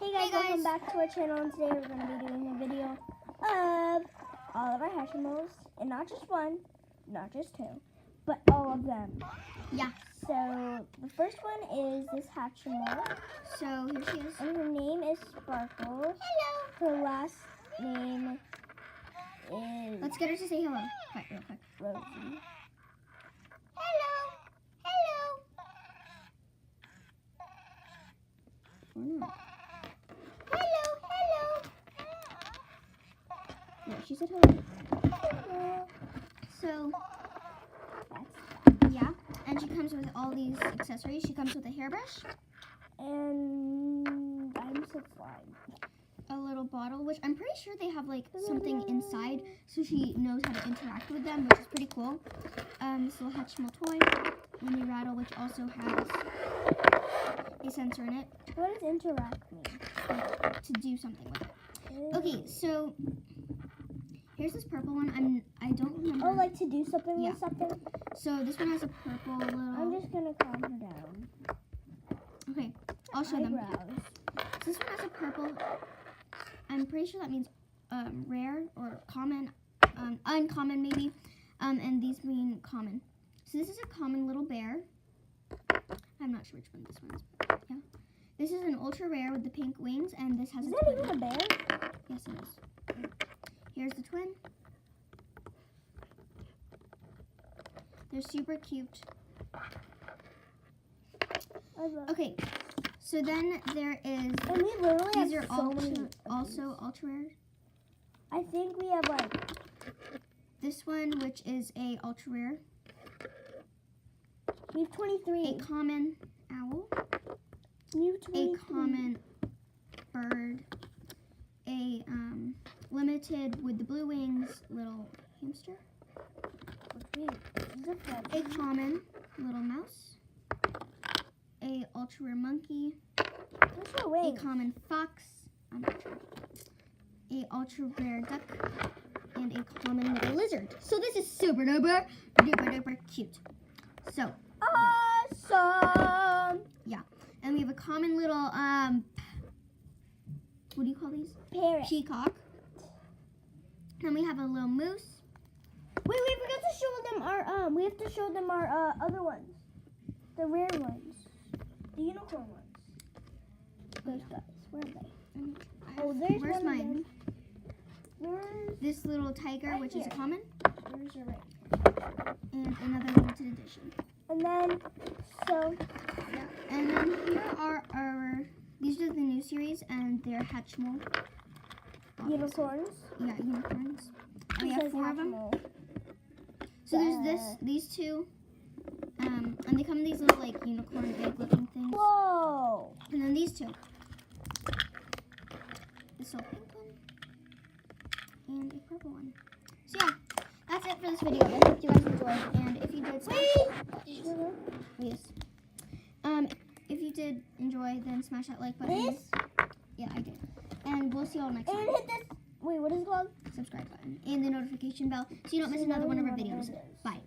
Hey guys, welcome back to our channel, and today we're going to be doing a video of all of our HATCHIMALs, and not just one, not just two, but all of them. Yeah. So, the first one is this HATCHIMAL. So, here she is. And her name is Sparkle. Hello. Her last name is... Let's get her to say hello. Quick, real quick. Rosie. Hello. Hello. Or not. Hello. No, she said hello. Hello. So, yeah. And she comes with all these accessories. She comes with a hairbrush. And I'm so fine. A little bottle, which I'm pretty sure they have like something inside, so she knows how to interact with them, which is pretty cool. This little HATCHIMAL toy, mini rattle, which also has a sensor in it. What does interact mean? To do something with it. Okay, so here's this purple one. I don't remember. Oh, like to do something Yeah. with something? So this one has a purple little. I'm just gonna calm her down. Okay, I'll show them. Eyebrows. So this one has a purple. I'm pretty sure that means rare or common, uncommon maybe, and these mean common. So this is a common little bear. I'm not sure which one this one is, but yeah. This is an ultra rare with the pink wings, and this has Is a that twin. even a bear? Yes, it is. Here's the twin. They're super cute. I love. Okay, so then there is. And we literally These have are so many. also ultra rare. I think we have like. This one, which is a ultra rare. We have 23. A common owl. We have 23. A common bird. A limited with the blue wings little hamster. A common little mouse. A ultra rare monkey. What's your A wings? common fox. I'm not sure. A ultra rare duck. And a common little lizard. So this is super duper cute. So Awesome. yeah, and we have a common little what do you call these? Parrot. Peacock. Then we have a little moose. Wait, we forgot to show them our we have to show them our other ones. The rare ones. The unicorn ones. Those guys. Where are they? Oh, there's Where's one of mine? them. Where's This little tiger, Right which is a here. common, where's your ring? and another limited edition. And then so Yeah. And then here are our. These are the new series, and they're HATCHIMAL. unicorns. Yeah, unicorns. And we It have says 4 of them. HATCHIMAL. So there's these two, and they come in these little like unicorn egg-looking things. Whoa. And then these two. This little pink one and a purple one. So yeah, that's it for this video. I hope you guys enjoyed. And if you did, yes. If you did enjoy, then smash that like button. This? Yeah, I did. And we'll see you all next And time. hit this. Wait, what is it called? Subscribe button and the notification bell so you don't miss another one of our videos. Bye.